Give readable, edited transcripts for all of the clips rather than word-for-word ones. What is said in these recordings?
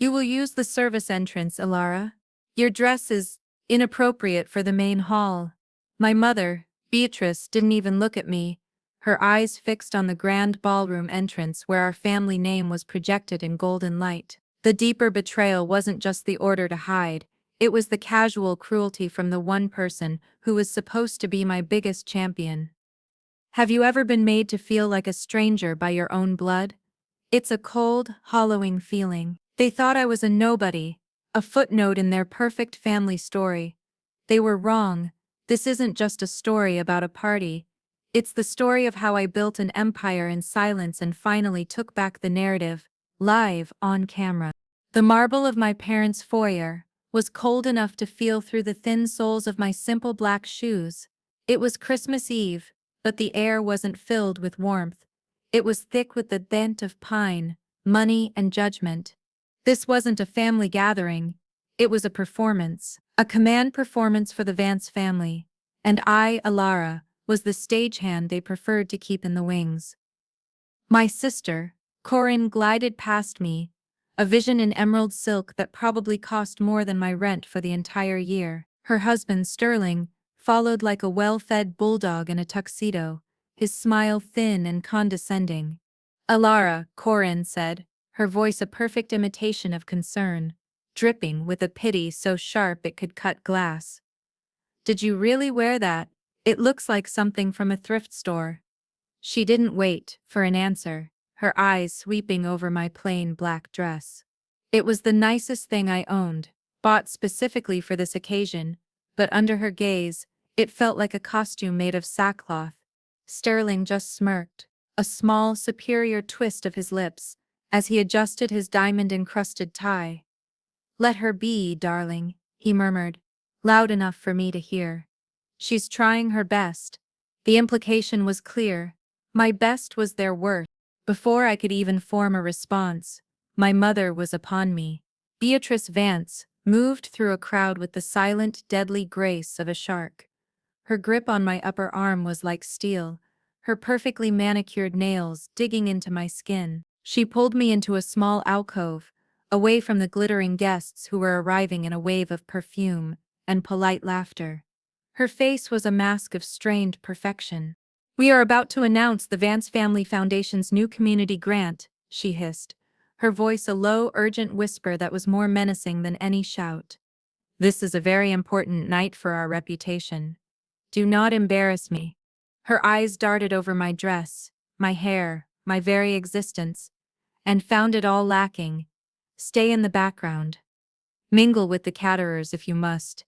You will use the service entrance, Elara. Your dress is inappropriate for the main hall. My mother, Beatrice, didn't even look at me, her eyes fixed on the grand ballroom entrance where our family name was projected in golden light. The deeper betrayal wasn't just the order to hide, it was the casual cruelty from the one person who was supposed to be my biggest champion. Have you ever been made to feel like a stranger by your own blood? It's a cold, hollowing feeling. They thought I was a nobody, a footnote in their perfect family story. They were wrong. This isn't just a story about a party. It's the story of how I built an empire in silence and finally took back the narrative, live on camera. The marble of my parents' foyer was cold enough to feel through the thin soles of my simple black shoes. It was Christmas Eve, but the air wasn't filled with warmth. It was thick with the scent of pine, money, and judgment. This wasn't a family gathering. It was a performance, a command performance for the Vance family. And I, Elara, was the stagehand they preferred to keep in the wings. My sister, Corinne, glided past me, a vision in emerald silk that probably cost more than my rent for the entire year. Her husband, Sterling, followed like a well-fed bulldog in a tuxedo, his smile thin and condescending. "Elara," Corinne said, her voice a perfect imitation of concern, dripping with a pity so sharp it could cut glass. "Did you really wear that? It looks like something from a thrift store." She didn't wait for an answer, her eyes sweeping over my plain black dress. It was the nicest thing I owned, bought specifically for this occasion, but under her gaze, it felt like a costume made of sackcloth. Sterling just smirked, a small, superior twist of his lips, as he adjusted his diamond-encrusted tie. "Let her be, darling," he murmured, loud enough for me to hear. "She's trying her best." The implication was clear. My best was their worst. Before I could even form a response, my mother was upon me. Beatrice Vance moved through a crowd with the silent, deadly grace of a shark. Her grip on my upper arm was like steel, her perfectly manicured nails digging into my skin. She pulled me into a small alcove, away from the glittering guests who were arriving in a wave of perfume and polite laughter. Her face was a mask of strained perfection. "We are about to announce the Vance Family Foundation's new community grant," she hissed, her voice a low, urgent whisper that was more menacing than any shout. "This is a very important night for our reputation. Do not embarrass me." Her eyes darted over my dress, my hair, my very existence, and found it all lacking. "Stay in the background. Mingle with the caterers if you must,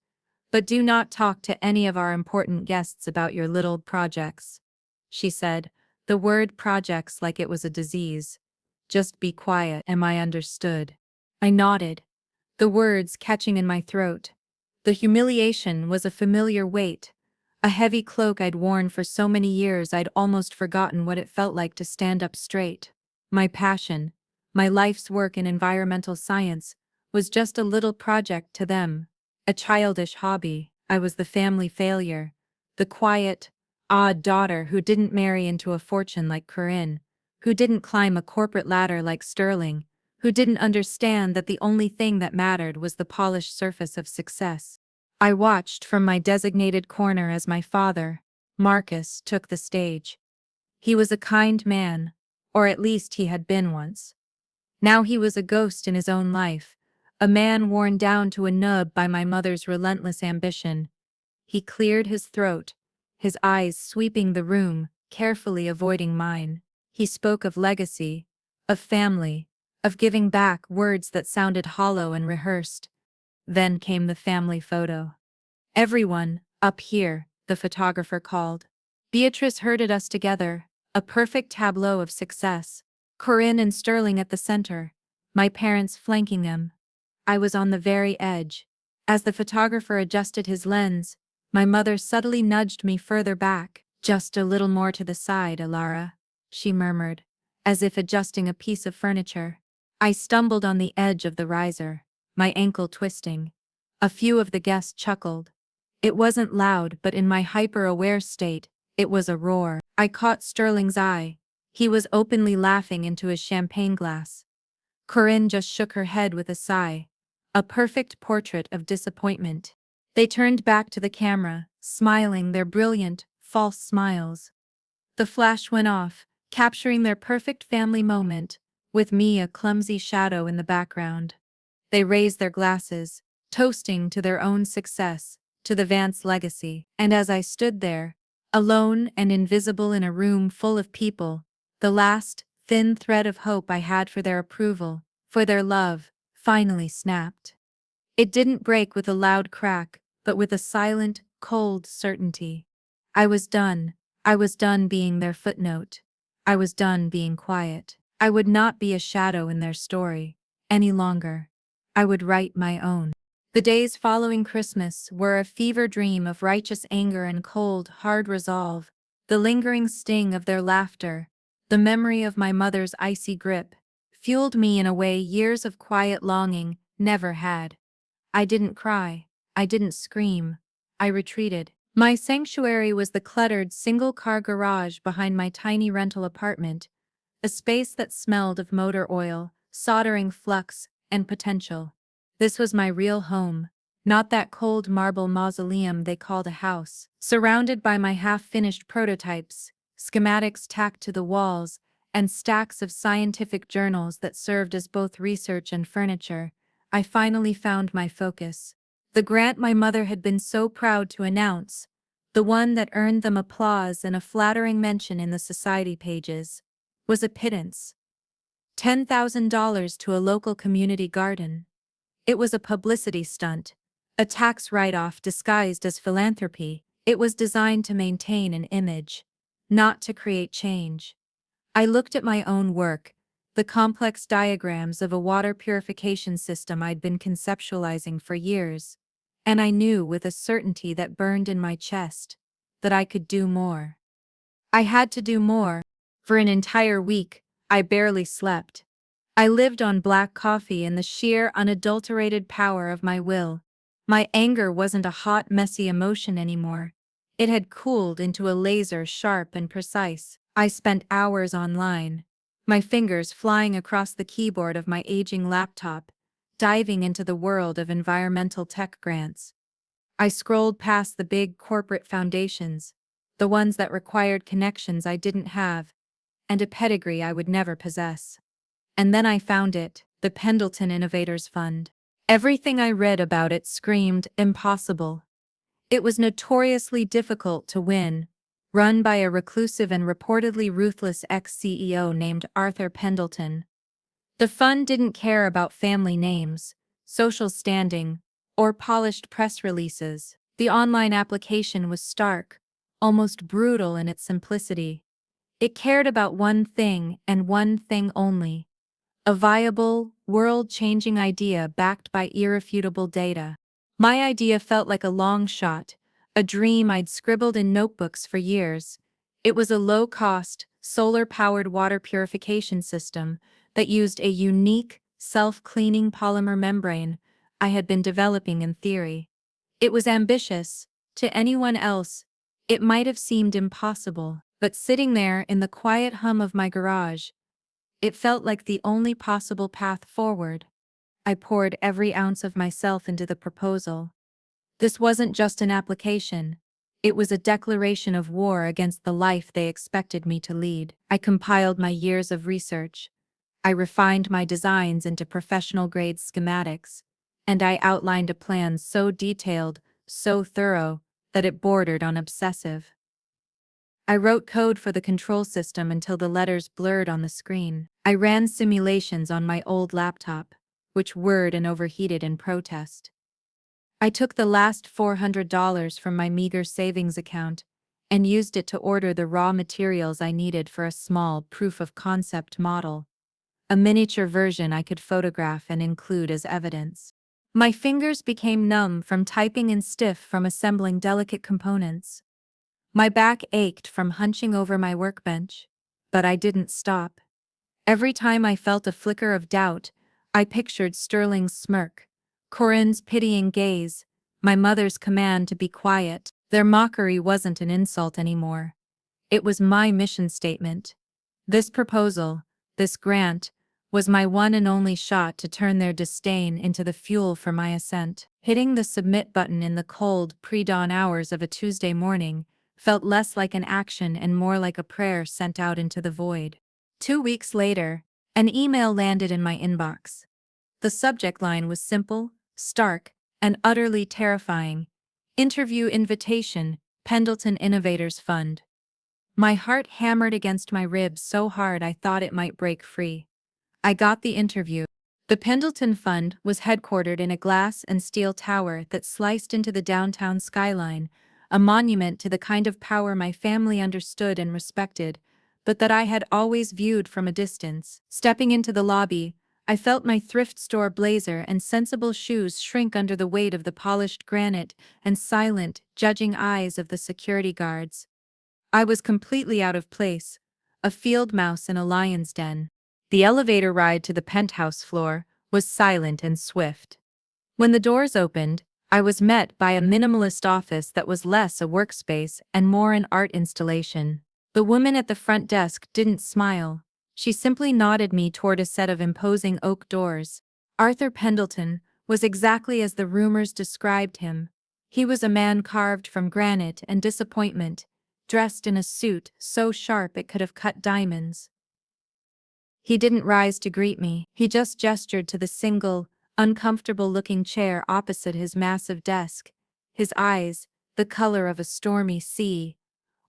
but do not talk to any of our important guests about your little projects," she said, the word projects like it was a disease. "Just be quiet." Am I understood? I nodded, the words catching in my throat. The humiliation was a familiar weight, a heavy cloak I'd worn for so many years I'd almost forgotten what it felt like to stand up straight. My passion, my life's work in environmental science, was just a little project to them, a childish hobby. I was the family failure, the quiet, odd daughter who didn't marry into a fortune like Corinne, who didn't climb a corporate ladder like Sterling, who didn't understand that the only thing that mattered was the polished surface of success. I watched from my designated corner as my father, Marcus, took the stage. He was a kind man, or at least he had been once. Now he was a ghost in his own life, a man worn down to a nub by my mother's relentless ambition. He cleared his throat, his eyes sweeping the room, carefully avoiding mine. He spoke of legacy, of family, of giving back, words that sounded hollow and rehearsed. Then came the family photo. "Everyone, up here," the photographer called. Beatrice herded us together, a perfect tableau of success. Corinne and Sterling at the center, my parents flanking them. I was on the very edge. As the photographer adjusted his lens, my mother subtly nudged me further back. "Just a little more to the side, Elara," she murmured, as if adjusting a piece of furniture. I stumbled on the edge of the riser, my ankle twisting. A few of the guests chuckled. It wasn't loud, but in my hyper-aware state, it was a roar. I caught Sterling's eye. He was openly laughing into his champagne glass. Corinne just shook her head with a sigh. A perfect portrait of disappointment. They turned back to the camera, smiling their brilliant, false smiles. The flash went off, capturing their perfect family moment, with me a clumsy shadow in the background. They raised their glasses, toasting to their own success, to the Vance legacy, and as I stood there, alone and invisible in a room full of people, the last, thin thread of hope I had for their approval, for their love, finally snapped. It didn't break with a loud crack, but with a silent, cold certainty. I was done. I was done being their footnote. I was done being quiet. I would not be a shadow in their story any longer. I would write my own. The days following Christmas were a fever dream of righteous anger and cold, hard resolve, the lingering sting of their laughter, the memory of my mother's icy grip, fueled me in a way years of quiet longing never had. I didn't cry. I didn't scream. I retreated. My sanctuary was the cluttered single-car garage behind my tiny rental apartment, a space that smelled of motor oil, soldering flux, and potential. This was my real home, not that cold marble mausoleum they called a house. Surrounded by my half-finished prototypes, schematics tacked to the walls, and stacks of scientific journals that served as both research and furniture, I finally found my focus. The grant my mother had been so proud to announce, the one that earned them applause and a flattering mention in the society pages, was a pittance. $10,000 to a local community garden. It was a publicity stunt, a tax write-off disguised as philanthropy. It was designed to maintain an image, not to create change. I looked at my own work, the complex diagrams of a water purification system I'd been conceptualizing for years, and I knew with a certainty that burned in my chest that I could do more. I had to do more. For an entire week, I barely slept. I lived on black coffee and the sheer, unadulterated power of my will. My anger wasn't a hot, messy emotion anymore. It had cooled into a laser sharp and precise. I spent hours online, my fingers flying across the keyboard of my aging laptop, diving into the world of environmental tech grants. I scrolled past the big corporate foundations, the ones that required connections I didn't have, and a pedigree I would never possess. And then I found it, the Pendleton Innovators Fund. Everything I read about it screamed impossible. It was notoriously difficult to win, run by a reclusive and reportedly ruthless ex-CEO named Arthur Pendleton. The fund didn't care about family names, social standing, or polished press releases. The online application was stark, almost brutal in its simplicity. It cared about one thing and one thing only: a viable, world-changing idea backed by irrefutable data. My idea felt like a long shot, a dream I'd scribbled in notebooks for years. It was a low-cost, solar-powered water purification system that used a unique, self-cleaning polymer membrane I had been developing in theory. It was ambitious. To anyone else, it might have seemed impossible, but sitting there in the quiet hum of my garage, it felt like the only possible path forward. I poured every ounce of myself into the proposal. This wasn't just an application. It was a declaration of war against the life they expected me to lead. I compiled my years of research. I refined my designs into professional-grade schematics, and I outlined a plan so detailed, so thorough, that it bordered on obsessive. I wrote code for the control system until the letters blurred on the screen. I ran simulations on my old laptop, which whirred and overheated in protest. I took the last $400 from my meager savings account and used it to order the raw materials I needed for a small proof-of-concept model, a miniature version I could photograph and include as evidence. My fingers became numb from typing and stiff from assembling delicate components. My back ached from hunching over my workbench, but I didn't stop. Every time I felt a flicker of doubt, I pictured Sterling's smirk, Corinne's pitying gaze, my mother's command to be quiet. Their mockery wasn't an insult anymore. It was my mission statement. This proposal, this grant, was my one and only shot to turn their disdain into the fuel for my ascent. Hitting the submit button in the cold, pre-dawn hours of a Tuesday morning felt less like an action and more like a prayer sent out into the void. 2 weeks later, an email landed in my inbox. The subject line was simple, stark, and utterly terrifying. Interview invitation, Pendleton Innovators Fund. My heart hammered against my ribs so hard I thought it might break free. I got the interview. The Pendleton Fund was headquartered in a glass and steel tower that sliced into the downtown skyline, a monument to the kind of power my family understood and respected, but that I had always viewed from a distance. Stepping into the lobby, I felt my thrift store blazer and sensible shoes shrink under the weight of the polished granite and silent, judging eyes of the security guards. I was completely out of place, a field mouse in a lion's den. The elevator ride to the penthouse floor was silent and swift. When the doors opened, I was met by a minimalist office that was less a workspace and more an art installation. The woman at the front desk didn't smile. She simply nodded me toward a set of imposing oak doors. Arthur Pendleton was exactly as the rumors described him. He was a man carved from granite and disappointment, dressed in a suit so sharp it could have cut diamonds. He didn't rise to greet me. He just gestured to the single, uncomfortable-looking chair opposite his massive desk, his eyes, the color of a stormy sea,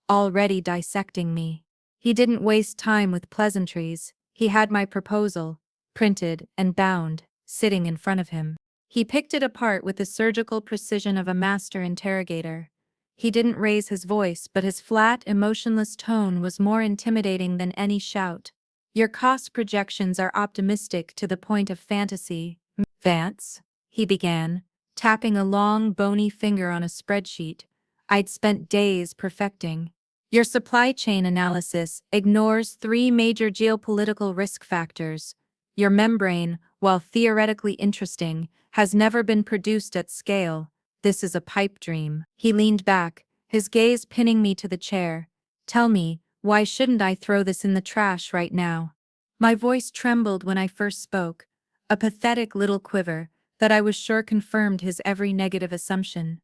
already dissecting me. He didn't waste time with pleasantries. He had my proposal, printed and bound, sitting in front of him. He picked it apart with the surgical precision of a master interrogator. He didn't raise his voice, but his flat, emotionless tone was more intimidating than any shout. Your cost projections are optimistic to the point of fantasy, Vance, he began, tapping a long, bony finger on a spreadsheet I'd spent days perfecting. Your supply chain analysis ignores 3 major geopolitical risk factors. Your membrane, while theoretically interesting, has never been produced at scale. This is a pipe dream. He leaned back, his gaze pinning me to the chair. Tell me, why shouldn't I throw this in the trash right now? My voice trembled when I first spoke, a pathetic little quiver that I was sure confirmed his every negative assumption.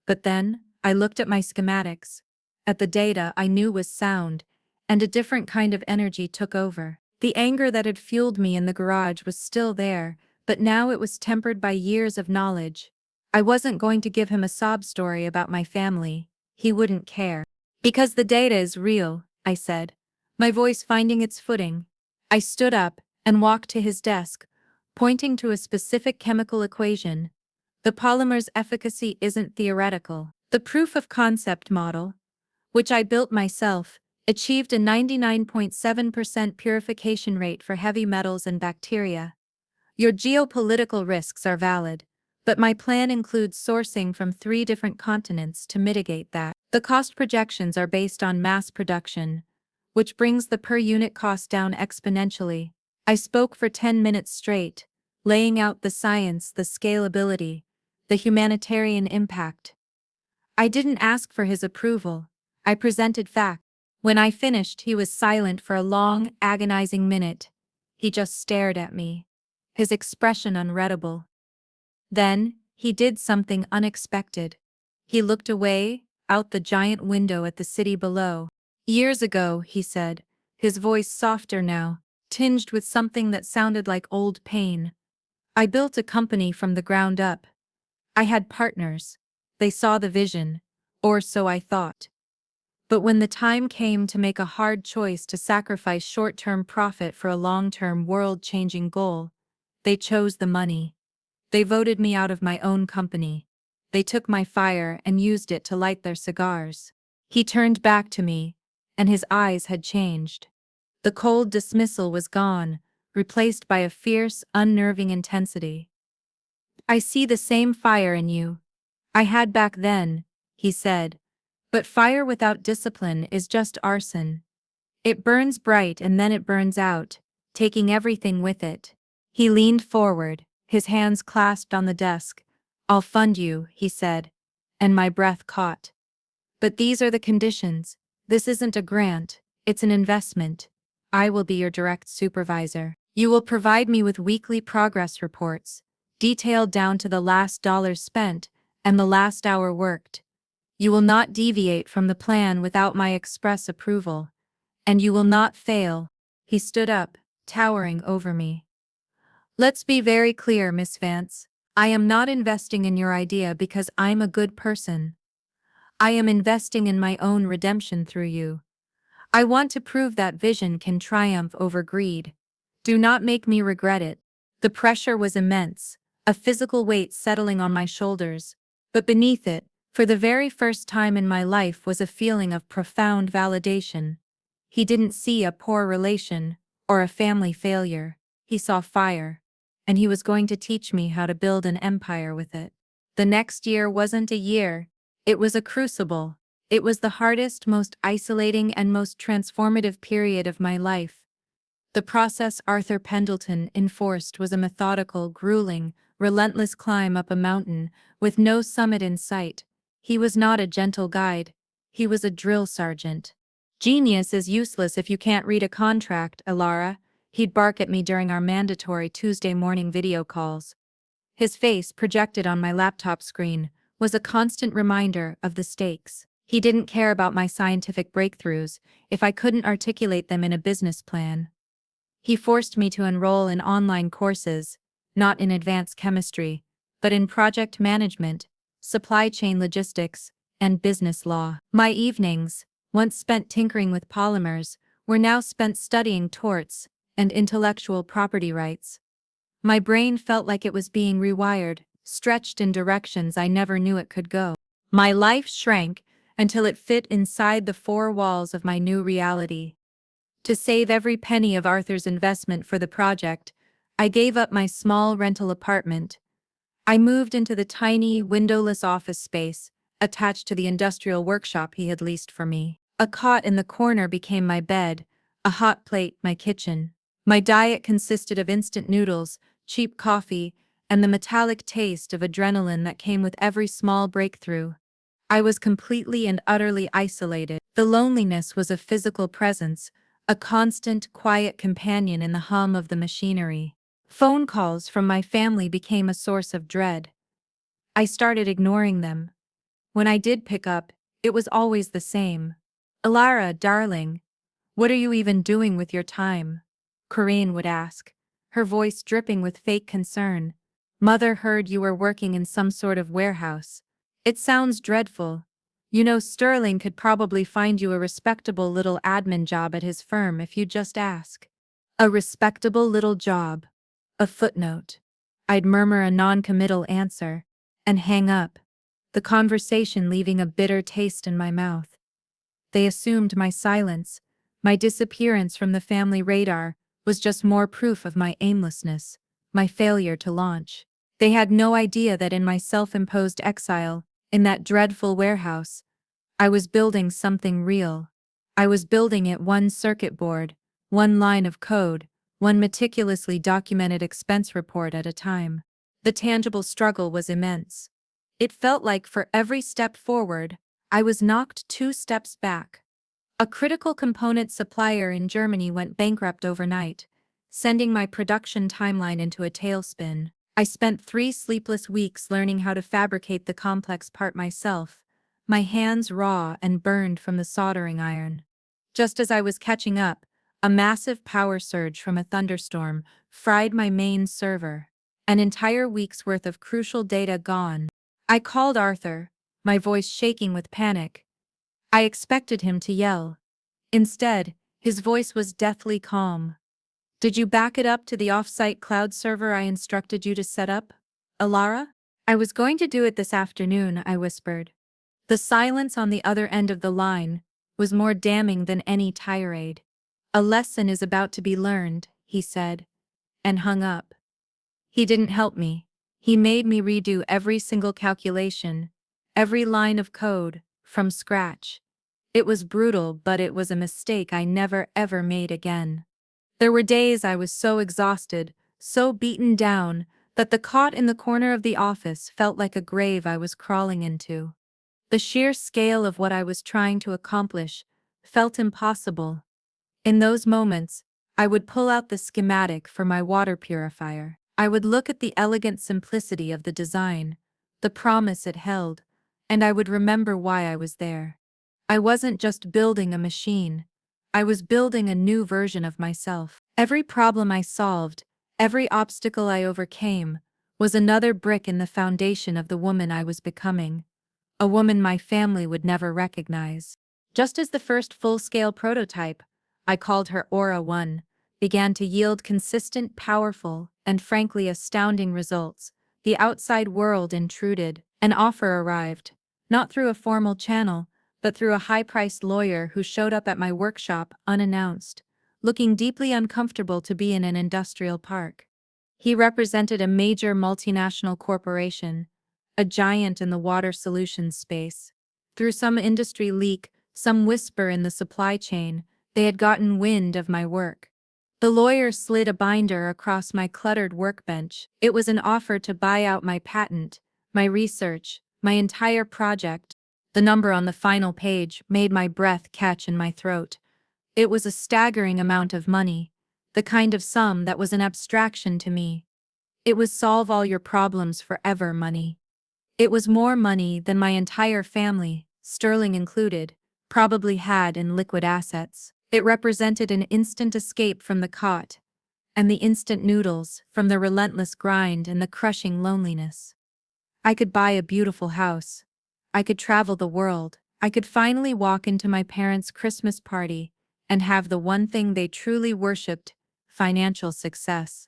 But then, I looked at my schematics, at the data I knew was sound, and a different kind of energy took over. The anger that had fueled me in the garage was still there, but now it was tempered by years of knowledge. I wasn't going to give him a sob story about my family. He wouldn't care. Because the data is real, I said, my voice finding its footing. I stood up and walked to his desk, pointing to a specific chemical equation. The polymer's efficacy isn't theoretical. The proof of concept model, which I built myself, achieved a 99.7% purification rate for heavy metals and bacteria. Your geopolitical risks are valid, but my plan includes sourcing from 3 different continents to mitigate that. The cost projections are based on mass production, which brings the per-unit cost down exponentially. I spoke for 10 minutes straight, laying out the science, the scalability, the humanitarian impact. I didn't ask for his approval. I presented facts. When I finished, he was silent for a long, agonizing minute. He just stared at me, his expression unreadable. Then, he did something unexpected. He looked away, out the giant window at the city below. Years ago, he said, his voice softer now, tinged with something that sounded like old pain. I built a company from the ground up. I had partners. They saw the vision, or so I thought. But when the time came to make a hard choice to sacrifice short-term profit for a long-term world-changing goal, they chose the money. They voted me out of my own company. They took my fire and used it to light their cigars. He turned back to me, and his eyes had changed. The cold dismissal was gone, replaced by a fierce, unnerving intensity. I see the same fire in you. I had back then, he said. But fire without discipline is just arson. It burns bright and then it burns out, taking everything with it. He leaned forward, his hands clasped on the desk. I'll fund you, he said, and my breath caught. But these are the conditions. This isn't a grant, it's an investment. I will be your direct supervisor. You will provide me with weekly progress reports, detailed down to the last dollar spent and the last hour worked. You will not deviate from the plan without my express approval. And you will not fail." He stood up, towering over me. "Let's be very clear, Miss Vance. I am not investing in your idea because I'm a good person. I am investing in my own redemption through you. I want to prove that vision can triumph over greed. Do not make me regret it." The pressure was immense, a physical weight settling on my shoulders, but beneath it, for the very first time in my life, was a feeling of profound validation. He didn't see a poor relation or a family failure. He saw fire, and he was going to teach me how to build an empire with it. The next year wasn't a year, it was a crucible. It was the hardest, most isolating, and most transformative period of my life. The process Arthur Pendleton enforced was a methodical, grueling, relentless climb up a mountain, with no summit in sight. He was not a gentle guide. He was a drill sergeant. "Genius is useless if you can't read a contract, Elara," he'd bark at me during our mandatory Tuesday morning video calls. His face, projected on my laptop screen, was a constant reminder of the stakes. He didn't care about my scientific breakthroughs if I couldn't articulate them in a business plan. He forced me to enroll in online courses, not in advanced chemistry, but in project management, supply chain logistics, and business law. My evenings, once spent tinkering with polymers, were now spent studying torts and intellectual property rights. My brain felt like it was being rewired, stretched in directions I never knew it could go. My life shrank until it fit inside the four walls of my new reality. To save every penny of Arthur's investment for the project, I gave up my small rental apartment. I moved into the tiny, windowless office space attached to the industrial workshop he had leased for me. A cot in the corner became my bed, a hot plate my kitchen. My diet consisted of instant noodles, cheap coffee, and the metallic taste of adrenaline that came with every small breakthrough. I was completely and utterly isolated. The loneliness was a physical presence, a constant, quiet companion in the hum of the machinery. Phone calls from my family became a source of dread. I started ignoring them. When I did pick up, it was always the same. "Elara, darling, what are you even doing with your time?" Corinne would ask, her voice dripping with fake concern. "Mother heard you were working in some sort of warehouse. It sounds dreadful. You know, Sterling could probably find you a respectable little admin job at his firm if you just ask." A respectable little job. A footnote. I'd murmur a non-committal answer and hang up, the conversation leaving a bitter taste in my mouth. They assumed my silence, my disappearance from the family radar, was just more proof of my aimlessness, my failure to launch. They had no idea that in my self-imposed exile, in that dreadful warehouse, I was building something real. I was building it one circuit board, one line of code, one meticulously documented expense report at a time. The tangible struggle was immense. It felt like for every step forward, I was knocked 2 steps back. A critical component supplier in Germany went bankrupt overnight, sending my production timeline into a tailspin. I spent 3 sleepless weeks learning how to fabricate the complex part myself, my hands raw and burned from the soldering iron. Just as I was catching up, a massive power surge from a thunderstorm fried my main server. An entire week's worth of crucial data gone. I called Arthur, my voice shaking with panic. I expected him to yell. Instead, his voice was deathly calm. "Did you back it up to the off-site cloud server I instructed you to set up, Elara?" "I was going to do it this afternoon," I whispered. The silence on the other end of the line was more damning than any tirade. "A lesson is about to be learned," he said, and hung up. He didn't help me. He made me redo every single calculation, every line of code, from scratch. It was brutal, but it was a mistake I never ever made again. There were days I was so exhausted, so beaten down, that the cot in the corner of the office felt like a grave I was crawling into. The sheer scale of what I was trying to accomplish felt impossible. In those moments, I would pull out the schematic for my water purifier. I would look at the elegant simplicity of the design, the promise it held, and I would remember why I was there. I wasn't just building a machine. I was building a new version of myself. Every problem I solved, every obstacle I overcame, was another brick in the foundation of the woman I was becoming, a woman my family would never recognize. Just as the first full-scale prototype, I called her Aura 1, began to yield consistent, powerful, and frankly astounding results, the outside world intruded. An offer arrived, not through a formal channel, but through a high-priced lawyer who showed up at my workshop unannounced, looking deeply uncomfortable to be in an industrial park. He represented a major multinational corporation, a giant in the water solutions space. Through some industry leak, some whisper in the supply chain, they had gotten wind of my work. The lawyer slid a binder across my cluttered workbench. It was an offer to buy out my patent, my research, my entire project. The number on the final page made my breath catch in my throat. It was a staggering amount of money, the kind of sum that was an abstraction to me. It was solve all your problems forever money. It was more money than my entire family, Sterling included, probably had in liquid assets. It represented an instant escape from the cot, and the instant noodles from the relentless grind and the crushing loneliness. I could buy a beautiful house. I could travel the world. I could finally walk into my parents' Christmas party and have the one thing they truly worshipped, financial success.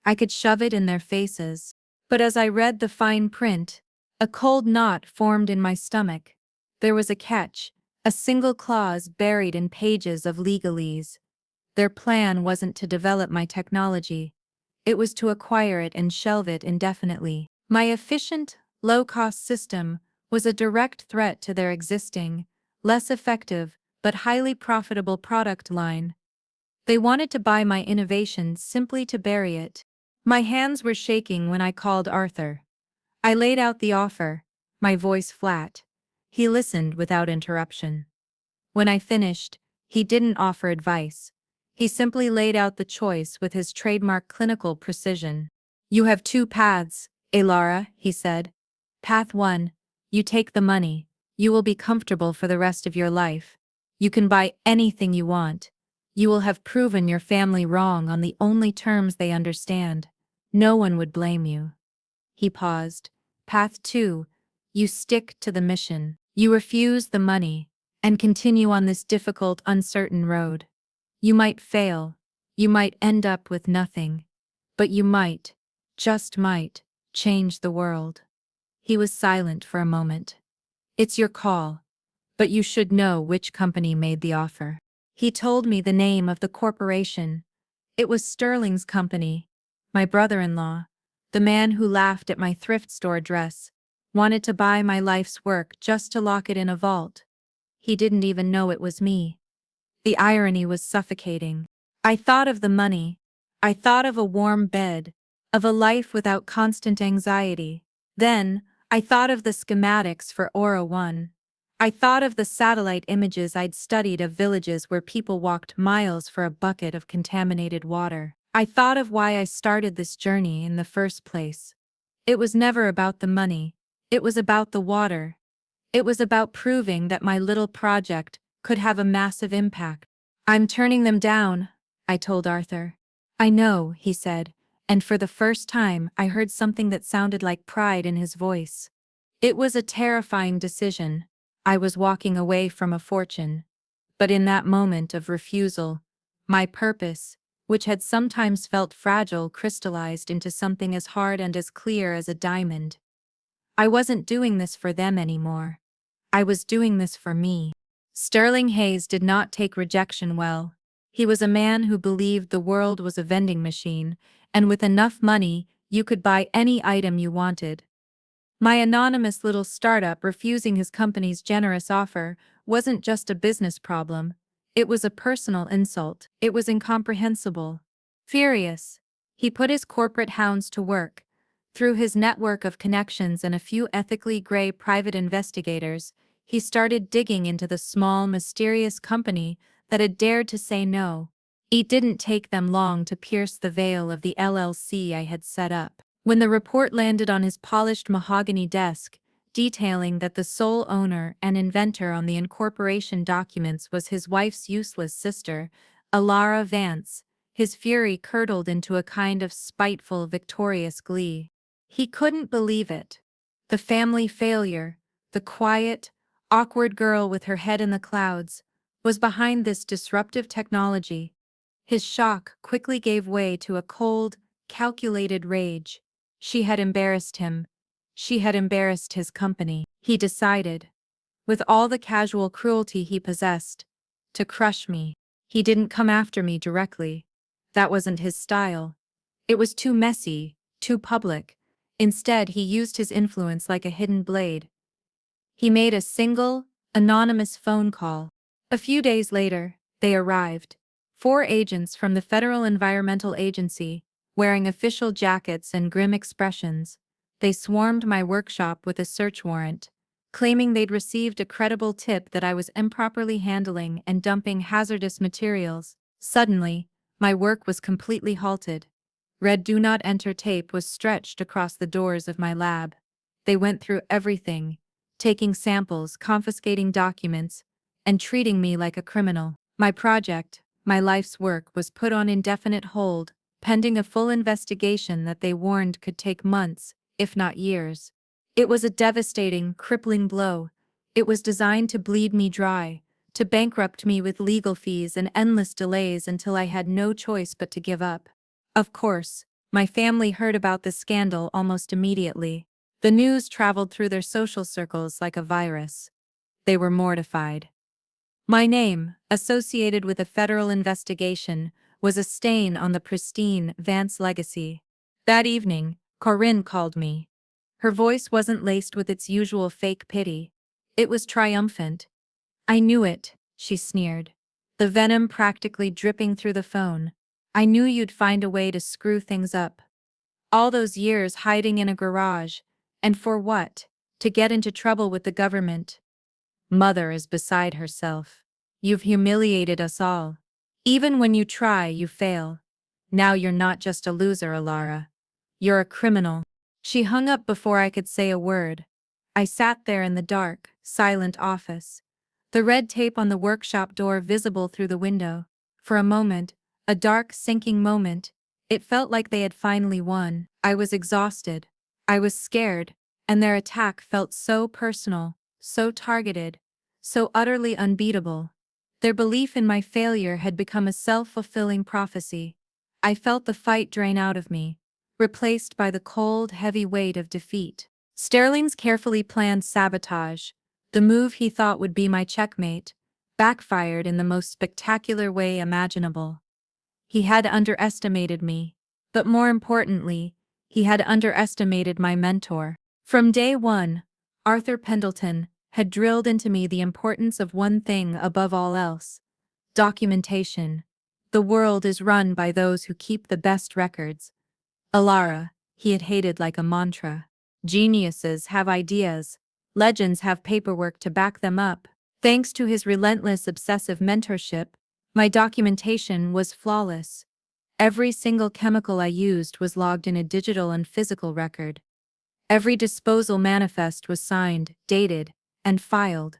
I could shove it in their faces. But as I read the fine print, a cold knot formed in my stomach. There was a catch, a single clause buried in pages of legalese. Their plan wasn't to develop my technology. It was to acquire it and shelve it indefinitely. My efficient, low-cost system was a direct threat to their existing, less effective, but highly profitable product line. They wanted to buy my innovation simply to bury it. My hands were shaking when I called Arthur. I laid out the offer, my voice flat. He listened without interruption. When I finished, he didn't offer advice. He simply laid out the choice with his trademark clinical precision. You have two paths, Elara, he said. Path 1, you take the money. You will be comfortable for the rest of your life. You can buy anything you want. You will have proven your family wrong on the only terms they understand. No one would blame you. He paused. Path 2, you stick to the mission. You refuse the money and continue on this difficult, uncertain road. You might fail. You might end up with nothing. But you might, just might, change the world. He was silent for a moment. It's your call, but you should know which company made the offer. He told me the name of the corporation. It was Sterling's company. My brother-in-law, the man who laughed at my thrift store dress, wanted to buy my life's work just to lock it in a vault. He didn't even know it was me. The irony was suffocating. I thought of the money. I thought of a warm bed, of a life without constant anxiety. Then, I thought of the schematics for Aura 1. I thought of the satellite images I'd studied of villages where people walked miles for a bucket of contaminated water. I thought of why I started this journey in the first place. It was never about the money. It was about the water. It was about proving that my little project could have a massive impact. I'm turning them down, I told Arthur. I know, he said, and for the first time I heard something that sounded like pride in his voice. It was a terrifying decision. I was walking away from a fortune. But in that moment of refusal, my purpose, which had sometimes felt fragile, crystallized into something as hard and as clear as a diamond. I wasn't doing this for them anymore. I was doing this for me. Sterling Hayes did not take rejection well. He was a man who believed the world was a vending machine, and with enough money, you could buy any item you wanted. My anonymous little startup refusing his company's generous offer wasn't just a business problem. It was a personal insult. It was incomprehensible. Furious, he put his corporate hounds to work. Through his network of connections and a few ethically gray private investigators, he started digging into the small, mysterious company that had dared to say no. It didn't take them long to pierce the veil of the LLC I had set up. When the report landed on his polished mahogany desk, detailing that the sole owner and inventor on the incorporation documents was his wife's useless sister, Elara Vance, his fury curdled into a kind of spiteful, victorious glee. He couldn't believe it. The family failure, the quiet, awkward girl with her head in the clouds, was behind this disruptive technology. His shock quickly gave way to a cold, calculated rage. She had embarrassed him. She had embarrassed his company. He decided, with all the casual cruelty he possessed, to crush me. He didn't come after me directly. That wasn't his style. It was too messy, too public. Instead, he used his influence like a hidden blade. He made a single, anonymous phone call. A few days later, they arrived. 4 agents from the Federal Environmental Agency, wearing official jackets and grim expressions. They swarmed my workshop with a search warrant, claiming they'd received a credible tip that I was improperly handling and dumping hazardous materials. Suddenly, my work was completely halted. Red "Do Not Enter" tape was stretched across the doors of my lab. They went through everything, taking samples, confiscating documents, and treating me like a criminal. My project, my life's work, was put on indefinite hold, pending a full investigation that they warned could take months, if not years. It was a devastating, crippling blow. It was designed to bleed me dry, to bankrupt me with legal fees and endless delays until I had no choice but to give up. Of course, my family heard about the scandal almost immediately. The news traveled through their social circles like a virus. They were mortified. My name, associated with a federal investigation, was a stain on the pristine Vance legacy. That evening, Corinne called me. Her voice wasn't laced with its usual fake pity. It was triumphant. "I knew it," she sneered, the venom practically dripping through the phone. "I knew you'd find a way to screw things up. All those years hiding in a garage, and for what? To get into trouble with the government." Mother is beside herself. "You've humiliated us all. Even when you try, you fail. Now you're not just a loser, Elara. You're a criminal." She hung up before I could say a word. I sat there in the dark, silent office, the red tape on the workshop door visible through the window. For a moment, a dark, sinking moment, it felt like they had finally won. I was exhausted. I was scared, and their attack felt so personal, so targeted, so utterly unbeatable. Their belief in my failure had become a self-fulfilling prophecy. I felt the fight drain out of me, replaced by the cold, heavy weight of defeat. Sterling's carefully planned sabotage, the move he thought would be my checkmate, backfired in the most spectacular way imaginable. He had underestimated me, but more importantly, he had underestimated my mentor. From day one, Arthur Pendleton had drilled into me the importance of one thing above all else: documentation. The world is run by those who keep the best records. Elara, he had hated like a mantra. Geniuses have ideas. Legends have paperwork to back them up. Thanks to his relentless obsessive mentorship, my documentation was flawless. Every single chemical I used was logged in a digital and physical record. Every disposal manifest was signed, dated, and filed.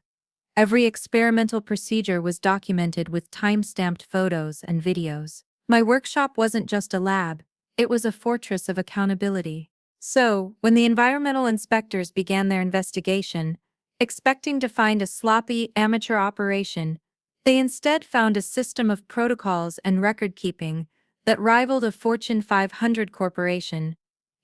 Every experimental procedure was documented with time-stamped photos and videos. My workshop wasn't just a lab, it was a fortress of accountability. So, when the environmental inspectors began their investigation, expecting to find a sloppy, amateur operation, they instead found a system of protocols and record-keeping that rivaled a Fortune 500 corporation.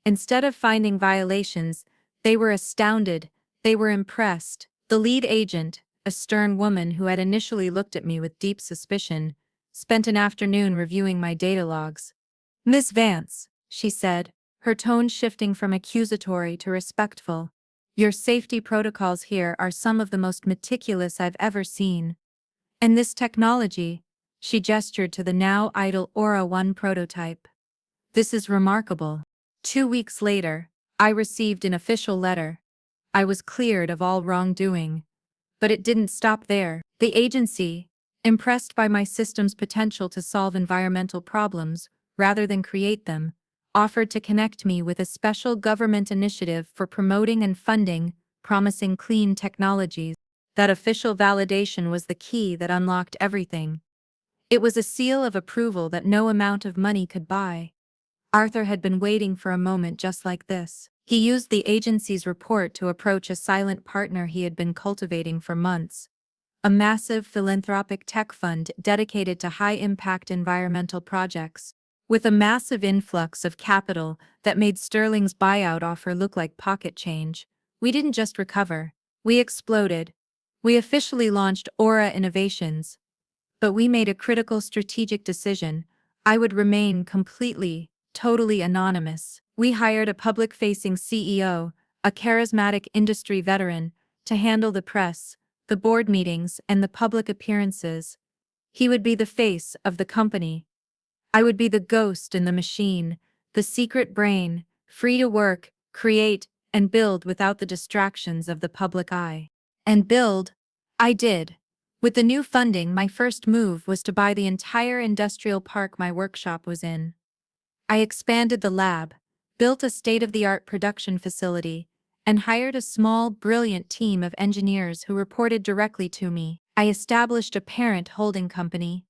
Instead of finding violations, they were astounded, they were impressed. The lead agent, a stern woman who had initially looked at me with deep suspicion, spent an afternoon reviewing my data logs. "Miss Vance," she said, her tone shifting from accusatory to respectful, "your safety protocols here are some of the most meticulous I've ever seen. And this technology," she gestured to the now idle Aura 1 prototype, "this is remarkable." 2 weeks later, I received an official letter. I was cleared of all wrongdoing. But it didn't stop there. The agency, impressed by my system's potential to solve environmental problems rather than create them, offered to connect me with a special government initiative for promoting and funding promising clean technologies. That official validation was the key that unlocked everything. It was a seal of approval that no amount of money could buy. Arthur had been waiting for a moment just like this. He used the agency's report to approach a silent partner he had been cultivating for months. A massive philanthropic tech fund dedicated to high-impact environmental projects. With a massive influx of capital that made Sterling's buyout offer look like pocket change, we didn't just recover, we exploded. We officially launched Aura Innovations. But we made a critical strategic decision. I would remain completely, totally anonymous. We hired a public-facing CEO, a charismatic industry veteran, to handle the press, the board meetings, and the public appearances. He would be the face of the company. I would be the ghost in the machine, the secret brain, free to work, create, and build without the distractions of the public eye. And build, I did. With the new funding, my first move was to buy the entire industrial park my workshop was in. I expanded the lab, built a state-of-the-art production facility, and hired a small, brilliant team of engineers who reported directly to me. I established a parent holding company,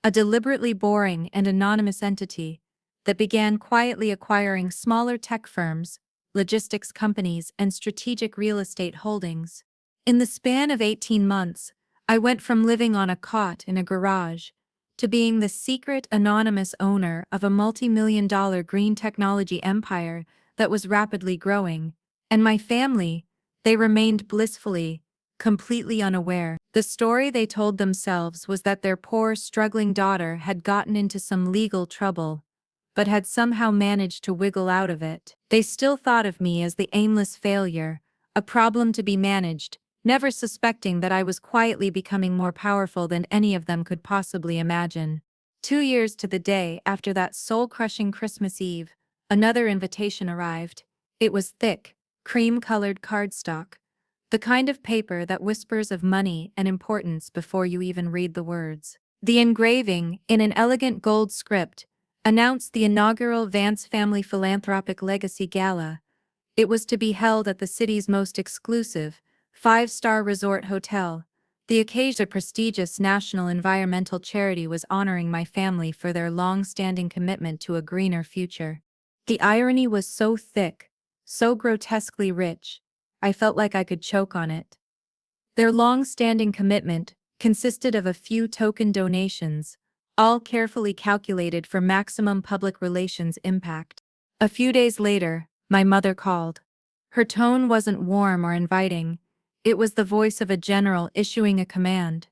a deliberately boring and anonymous entity that began quietly acquiring smaller tech firms, logistics companies, and strategic real estate holdings. In the span of 18 months, I went from living on a cot in a garage to being the secret, anonymous owner of a multi-million-dollar green technology empire that was rapidly growing. And my family, they remained blissfully, completely unaware. The story they told themselves was that their poor, struggling daughter had gotten into some legal trouble, but had somehow managed to wiggle out of it. They still thought of me as the aimless failure, a problem to be managed, never suspecting that I was quietly becoming more powerful than any of them could possibly imagine. 2 years to the day after that soul-crushing Christmas Eve, another invitation arrived. It was thick, cream-colored cardstock, the kind of paper that whispers of money and importance before you even read the words. The engraving, in an elegant gold script, announced the inaugural Vance Family Philanthropic Legacy Gala. It was to be held at the city's most exclusive, 5-star resort hotel. The occasion, a prestigious national environmental charity, was honoring my family for their long-standing commitment to a greener future. The irony was so thick, so grotesquely rich, I felt like I could choke on it. Their long-standing commitment consisted of a few token donations, all carefully calculated for maximum public relations impact. A few days later, my mother called. Her tone wasn't warm or inviting. It was the voice of a general issuing a command.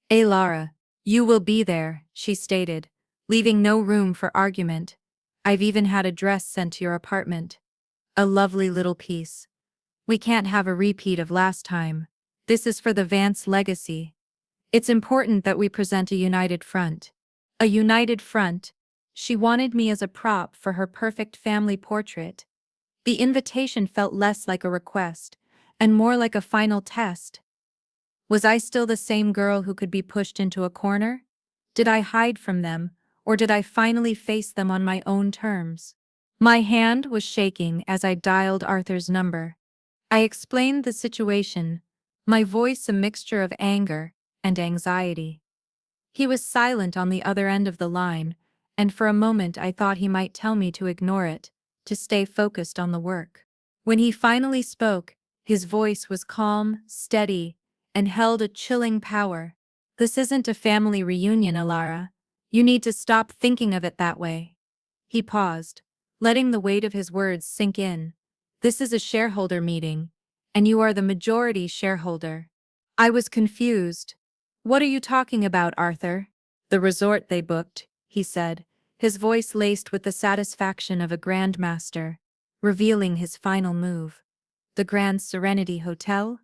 "Elara, you will be there," she stated, leaving no room for argument. "I've even had a dress sent to your apartment. A lovely little piece. We can't have a repeat of last time. This is for the Vance legacy. It's important that we present a united front." A united front. She wanted me as a prop for her perfect family portrait. The invitation felt less like a request, and more like a final test. Was I still the same girl who could be pushed into a corner? Did I hide from them, or did I finally face them on my own terms? My hand was shaking as I dialed Arthur's number. I explained the situation, my voice a mixture of anger and anxiety. He was silent on the other end of the line, and for a moment I thought he might tell me to ignore it, to stay focused on the work. When he finally spoke, his voice was calm, steady, and held a chilling power. "This isn't a family reunion, Elara. You need to stop thinking of it that way." He paused, letting the weight of his words sink in. "This is a shareholder meeting, and you are the majority shareholder." I was confused. "What are you talking about, Arthur?" "The resort they booked," he said, his voice laced with the satisfaction of a grandmaster, revealing his final move. "The Grand Serenity Hotel?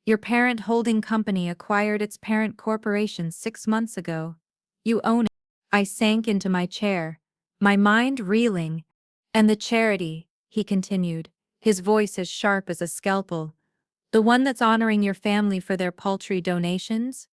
Your parent holding company acquired its parent corporation 6 months ago. You own it." I sank into my chair, my mind reeling. "And the charity," he continued, his voice as sharp as a scalpel, "the one that's honoring your family for their paltry donations?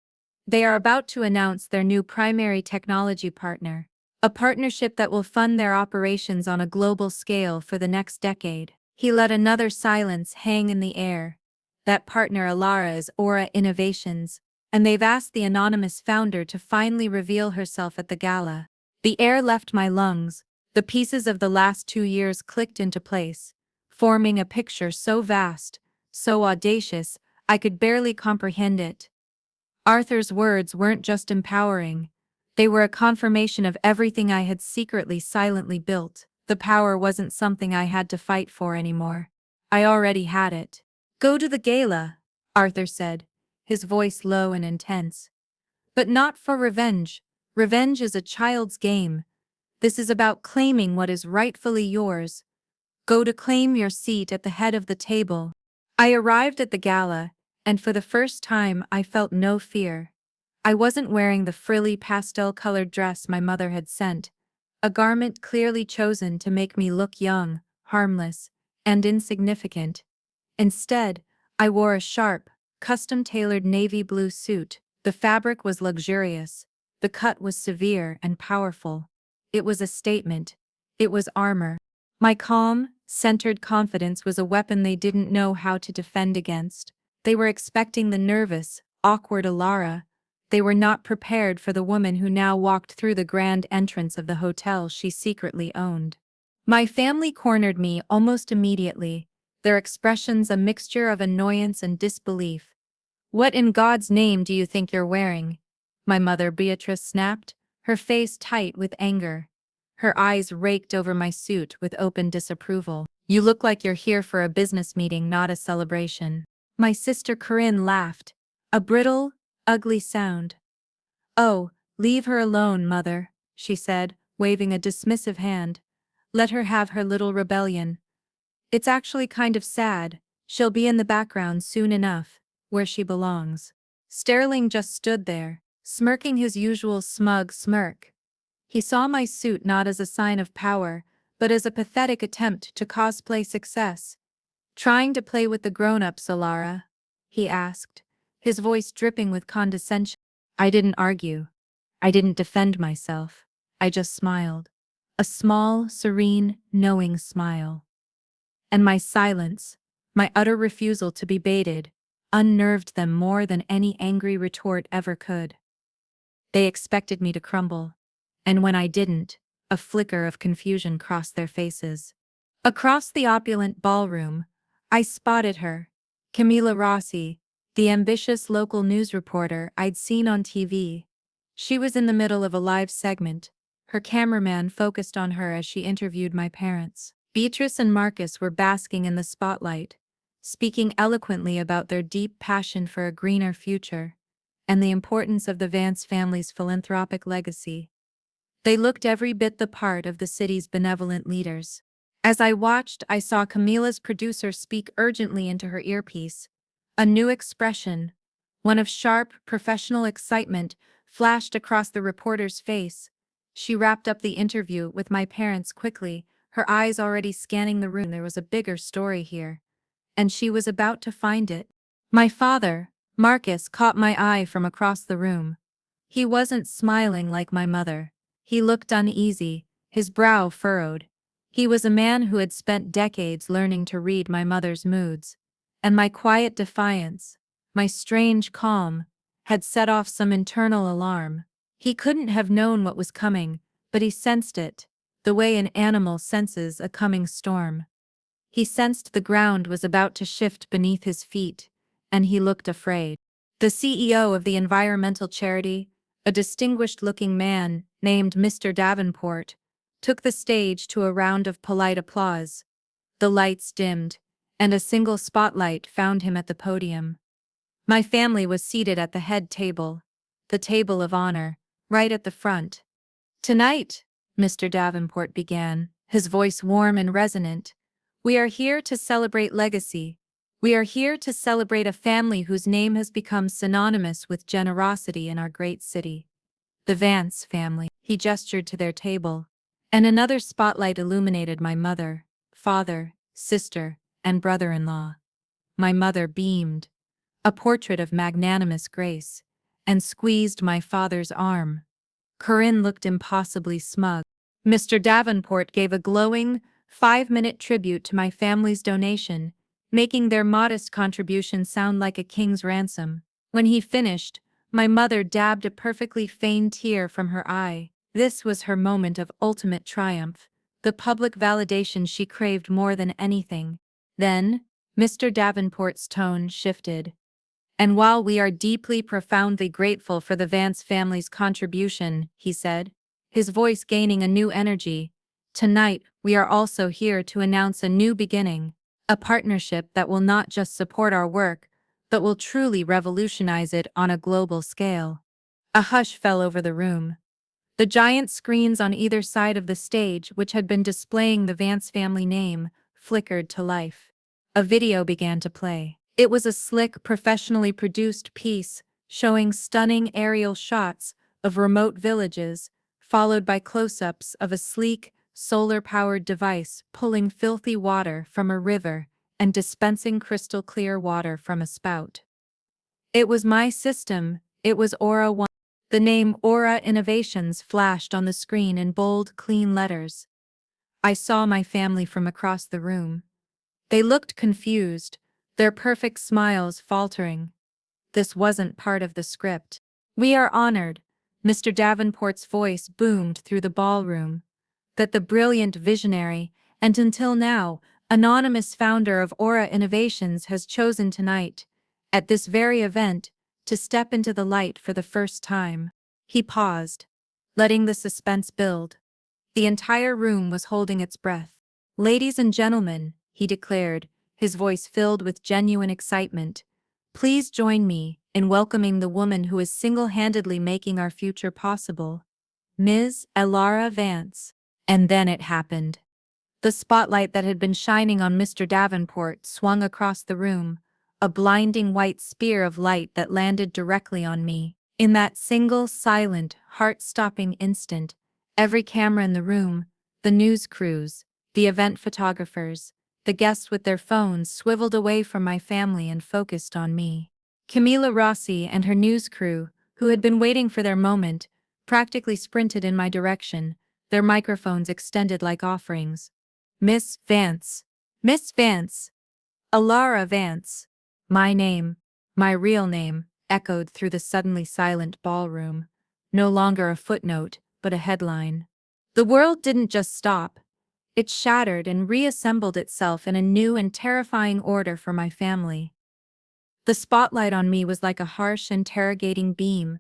They are about to announce their new primary technology partner, a partnership that will fund their operations on a global scale for the next decade. He let another silence hang in the air. That partner Elara is Aura Innovations, and they've asked the anonymous founder to finally reveal herself at the gala. The air left my lungs, the pieces of the last 2 years clicked into place, forming a picture so vast, so audacious, I could barely comprehend it. Arthur's words weren't just empowering. They were a confirmation of everything I had secretly, silently built. The power wasn't something I had to fight for anymore. I already had it. "Go to the gala," Arthur said, his voice low and intense. "But not for revenge. Revenge is a child's game. This is about claiming what is rightfully yours. Go to claim your seat at the head of the table." I arrived at the gala, and for the first time I felt no fear. I wasn't wearing the frilly pastel-colored dress my mother had sent, a garment clearly chosen to make me look young, harmless, and insignificant. Instead, I wore a sharp, custom-tailored navy blue suit. The fabric was luxurious, the cut was severe and powerful. It was a statement. It was armor. My calm, centered confidence was a weapon they didn't know how to defend against. They were expecting the nervous, awkward Elara. They were not prepared for the woman who now walked through the grand entrance of the hotel she secretly owned. My family cornered me almost immediately, their expressions a mixture of annoyance and disbelief. "What in God's name do you think you're wearing?" my mother Beatrice snapped, her face tight with anger. Her eyes raked over my suit with open disapproval. "You look like you're here for a business meeting, not a celebration." My sister Corinne laughed, a brittle, ugly sound. "Oh, leave her alone, mother," she said, waving a dismissive hand. "Let her have her little rebellion. It's actually kind of sad. She'll be in the background soon enough, where she belongs." Sterling just stood there, smirking his usual smug smirk. He saw my suit not as a sign of power, but as a pathetic attempt to cosplay success. "Trying to play with the grown-ups, Elara?" he asked, his voice dripping with condescension. I didn't argue. I didn't defend myself. I just smiled. A small, serene, knowing smile. And my silence, my utter refusal to be baited, unnerved them more than any angry retort ever could. They expected me to crumble. And when I didn't, a flicker of confusion crossed their faces. Across the opulent ballroom, I spotted her, Camilla Rossi, the ambitious local news reporter I'd seen on TV. She was in the middle of a live segment, her cameraman focused on her as she interviewed my parents. Beatrice and Marcus were basking in the spotlight, speaking eloquently about their deep passion for a greener future and the importance of the Vance family's philanthropic legacy. They looked every bit the part of the city's benevolent leaders. As I watched, I saw Camilla's producer speak urgently into her earpiece. A new expression, one of sharp, professional excitement, flashed across the reporter's face. She wrapped up the interview with my parents quickly, her eyes already scanning the room. There was a bigger story here, and she was about to find it. My father, Marcus, caught my eye from across the room. He wasn't smiling like my mother. He looked uneasy, his brow furrowed. He was a man who had spent decades learning to read my mother's moods. And my quiet defiance, my strange calm, had set off some internal alarm. He couldn't have known what was coming, but he sensed it, the way an animal senses a coming storm. He sensed the ground was about to shift beneath his feet, and he looked afraid. The CEO of the environmental charity, a distinguished-looking man named Mr. Davenport, took the stage to a round of polite applause. The lights dimmed, and a single spotlight found him at the podium. My family was seated at the head table, the table of honor, right at the front. "Tonight," Mr. Davenport began, his voice warm and resonant, "we are here to celebrate legacy. We are here to celebrate a family whose name has become synonymous with generosity in our great city. The Vance family." He gestured to their table, and another spotlight illuminated my mother, father, sister, and brother-in-law. My mother beamed, a portrait of magnanimous grace, and squeezed my father's arm. Corinne looked impossibly smug. Mr. Davenport gave a glowing, 5-minute tribute to my family's donation, making their modest contribution sound like a king's ransom. When he finished, my mother dabbed a perfectly feigned tear from her eye. This was her moment of ultimate triumph, the public validation she craved more than anything. Then, Mr. Davenport's tone shifted. "And while we are deeply, profoundly grateful for the Vance family's contribution," he said, his voice gaining a new energy, "tonight we are also here to announce a new beginning, a partnership that will not just support our work, but will truly revolutionize it on a global scale." A hush fell over the room. The giant screens on either side of the stage, which had been displaying the Vance family name, flickered to life. A video began to play. It was a slick, professionally produced piece, showing stunning aerial shots of remote villages, followed by close-ups of a sleek, solar-powered device pulling filthy water from a river and dispensing crystal-clear water from a spout. It was my system. It was Aura One. The name Aura Innovations flashed on the screen in bold, clean letters. I saw my family from across the room. They looked confused, their perfect smiles faltering. This wasn't part of the script. "We are honored," Mr. Davenport's voice boomed through the ballroom, "that the brilliant visionary, and until now, anonymous founder of Aura Innovations has chosen tonight, at this very event, to step into the light for the first time." He paused, letting the suspense build. The entire room was holding its breath. "Ladies and gentlemen," he declared, his voice filled with genuine excitement, "please join me in welcoming the woman who is single-handedly making our future possible, Ms. Elara Vance." And then it happened. The spotlight that had been shining on Mr. Davenport swung across the room, a blinding white spear of light that landed directly on me. In that single, silent, heart-stopping instant, every camera in the room, the news crews, the event photographers, the guests with their phones swiveled away from my family and focused on me. Camilla Rossi and her news crew, who had been waiting for their moment, practically sprinted in my direction, their microphones extended like offerings. "Miss Vance! Miss Vance! Elara Vance!" My name, my real name, echoed through the suddenly silent ballroom, no longer a footnote, but a headline. The world didn't just stop. It shattered and reassembled itself in a new and terrifying order for my family. The spotlight on me was like a harsh, interrogating beam,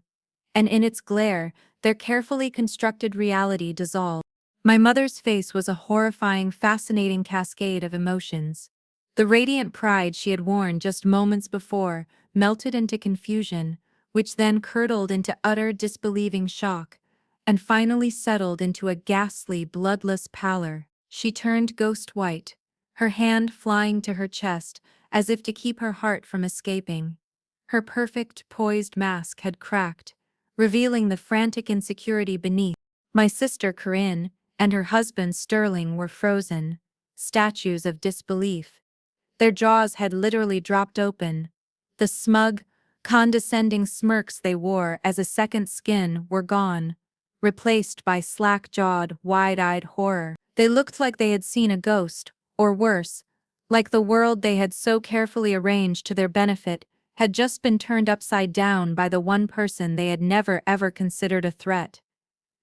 and in its glare, their carefully constructed reality dissolved. My mother's face was a horrifying, fascinating cascade of emotions. The radiant pride she had worn just moments before melted into confusion, which then curdled into utter disbelieving shock, and finally settled into a ghastly, bloodless pallor. She turned ghost white, her hand flying to her chest as if to keep her heart from escaping. Her perfect, poised mask had cracked, revealing the frantic insecurity beneath. My sister Corinne and her husband Sterling were frozen, statues of disbelief. Their jaws had literally dropped open. The smug, condescending smirks they wore as a second skin were gone, replaced by slack-jawed, wide-eyed horror. They looked like they had seen a ghost, or worse, like the world they had so carefully arranged to their benefit had just been turned upside down by the one person they had never ever considered a threat.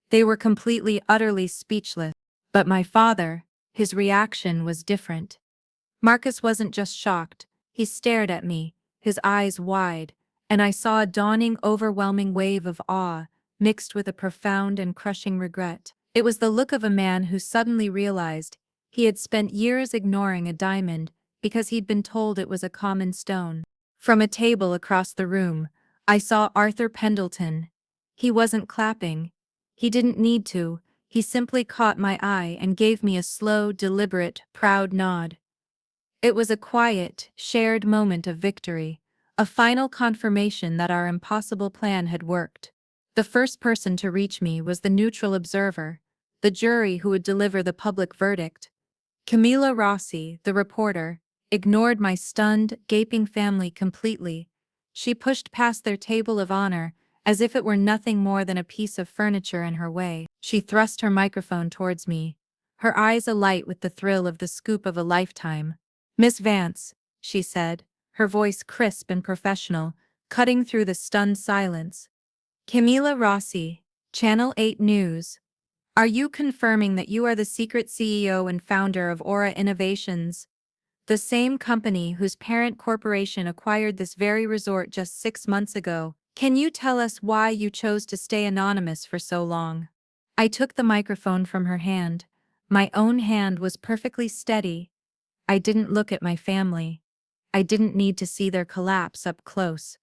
They were completely, utterly speechless. But my father, his reaction was different. Marcus wasn't just shocked, he stared at me, his eyes wide, and I saw a dawning, overwhelming wave of awe, mixed with a profound and crushing regret. It was the look of a man who suddenly realized he had spent years ignoring a diamond because he'd been told it was a common stone. From a table across the room, I saw Arthur Pendleton. He wasn't clapping. He didn't need to. He simply caught my eye and gave me a slow, deliberate, proud nod. It was a quiet, shared moment of victory, a final confirmation that our impossible plan had worked. The first person to reach me was the neutral observer, the jury who would deliver the public verdict. Camilla Rossi, the reporter, ignored my stunned, gaping family completely. She pushed past their table of honor as if it were nothing more than a piece of furniture in her way. She thrust her microphone towards me, her eyes alight with the thrill of the scoop of a lifetime. "Miss Vance," she said, her voice crisp and professional, cutting through the stunned silence. "Camila Rossi, Channel 8 News. Are you confirming that you are the secret CEO and founder of Aura Innovations, the same company whose parent corporation acquired this very resort just 6 months ago? Can you tell us why you chose to stay anonymous for so long?" I took the microphone from her hand. My own hand was perfectly steady. I didn't look at my family. I didn't need to see their collapse up close.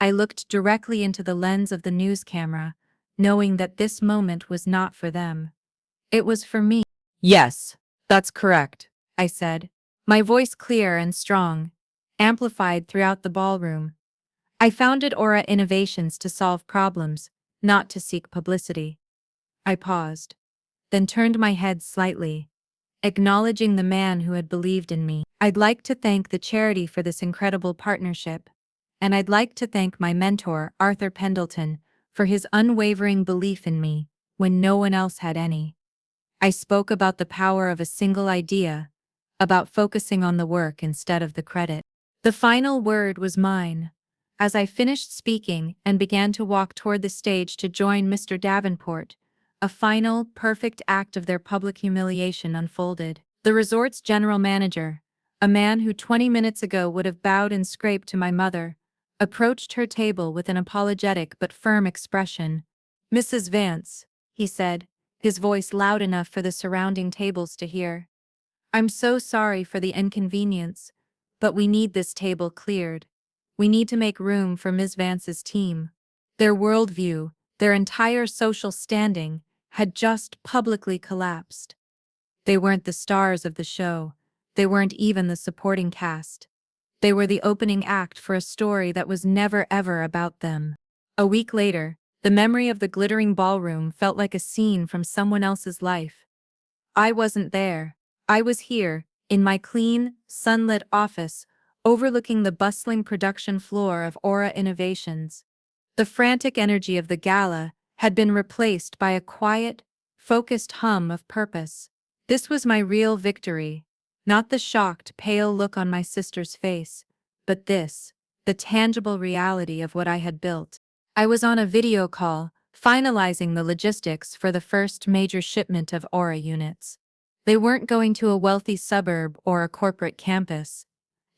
I looked directly into the lens of the news camera, knowing that this moment was not for them. It was for me. "Yes, that's correct," I said, my voice clear and strong, amplified throughout the ballroom. "I founded Aura Innovations to solve problems, not to seek publicity." I paused, then turned my head slightly, acknowledging the man who had believed in me. "I'd like to thank the charity for this incredible partnership, and I'd like to thank my mentor, Arthur Pendleton, for his unwavering belief in me when no one else had any." I spoke about the power of a single idea, about focusing on the work instead of the credit. The final word was mine. As I finished speaking and began to walk toward the stage to join Mr. Davenport, a final, perfect act of their public humiliation unfolded. The resort's general manager, a man who 20 minutes ago would have bowed and scraped to my mother, approached her table with an apologetic but firm expression. "Mrs. Vance," he said, his voice loud enough for the surrounding tables to hear, "I'm so sorry for the inconvenience, but we need this table cleared. We need to make room for Ms. Vance's team." Their worldview, their entire social standing, had just publicly collapsed. They weren't the stars of the show. They weren't even the supporting cast. They were the opening act for a story that was never ever about them. A week later, the memory of the glittering ballroom felt like a scene from someone else's life. I wasn't there. I was here, in my clean, sunlit office, overlooking the bustling production floor of Aura Innovations. The frantic energy of the gala had been replaced by a quiet, focused hum of purpose. This was my real victory, not the shocked, pale look on my sister's face, but this, the tangible reality of what I had built. I was on a video call, finalizing the logistics for the first major shipment of Aura units. They weren't going to a wealthy suburb or a corporate campus.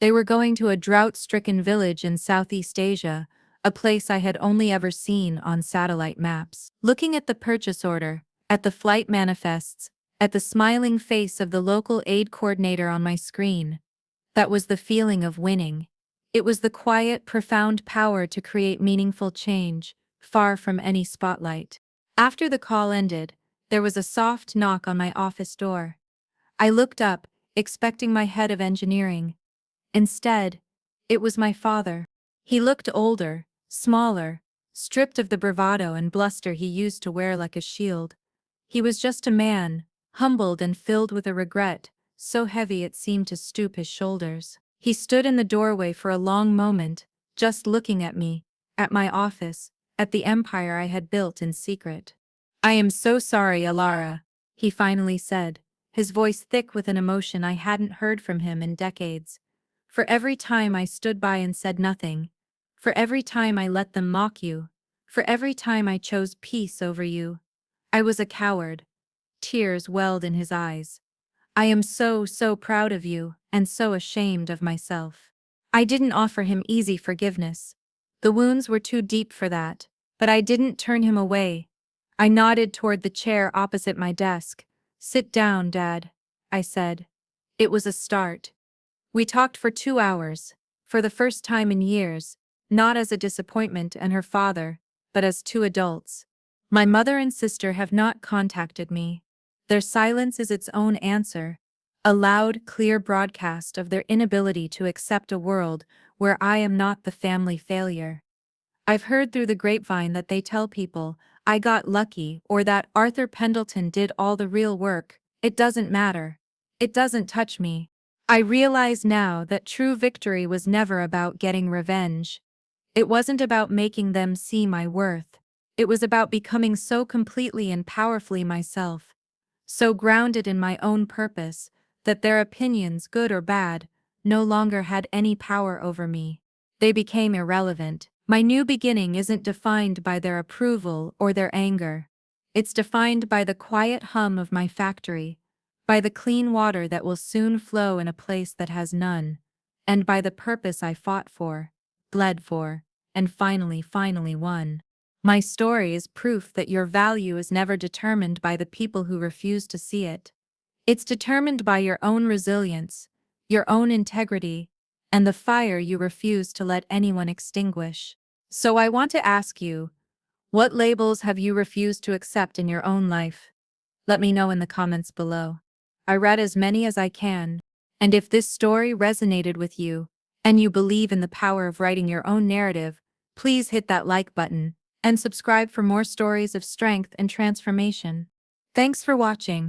They were going to a drought-stricken village in Southeast Asia, a place I had only ever seen on satellite maps. Looking at the purchase order, at the flight manifests, at the smiling face of the local aid coordinator on my screen, that was the feeling of winning. It was the quiet, profound power to create meaningful change, far from any spotlight. After the call ended, there was a soft knock on my office door. I looked up, expecting my head of engineering. Instead, it was my father. He looked older, smaller, stripped of the bravado and bluster he used to wear like a shield. He was just a man, humbled and filled with a regret, so heavy it seemed to stoop his shoulders. He stood in the doorway for a long moment, just looking at me, at my office, at the empire I had built in secret. "I am so sorry, Elara," he finally said, his voice thick with an emotion I hadn't heard from him in decades. "For every time I stood by and said nothing, for every time I let them mock you, for every time I chose peace over you. I was a coward." Tears welled in his eyes. "I am so proud of you, and so ashamed of myself." I didn't offer him easy forgiveness. The wounds were too deep for that, but I didn't turn him away. I nodded toward the chair opposite my desk. "Sit down, Dad," I said. It was a start. We talked for 2 hours, for the first time in years, not as a disappointment and her father, but as two adults. My mother and sister have not contacted me. Their silence is its own answer, a loud, clear broadcast of their inability to accept a world where I am not the family failure. I've heard through the grapevine that they tell people I got lucky or that Arthur Pendleton did all the real work. It doesn't matter. It doesn't touch me. I realize now that true victory was never about getting revenge. It wasn't about making them see my worth. It was about becoming so completely and powerfully myself, so grounded in my own purpose, that their opinions, good or bad, no longer had any power over me. They became irrelevant. My new beginning isn't defined by their approval or their anger. It's defined by the quiet hum of my factory, by the clean water that will soon flow in a place that has none, and by the purpose I fought for, bled for, and finally won. My story is proof that your value is never determined by the people who refuse to see it. It's determined by your own resilience, your own integrity, and the fire you refuse to let anyone extinguish. So I want to ask you, what labels have you refused to accept in your own life? Let me know in the comments below. I read as many as I can, and if this story resonated with you, and you believe in the power of writing your own narrative, please hit that like button and subscribe for more stories of strength and transformation. Thanks for watching.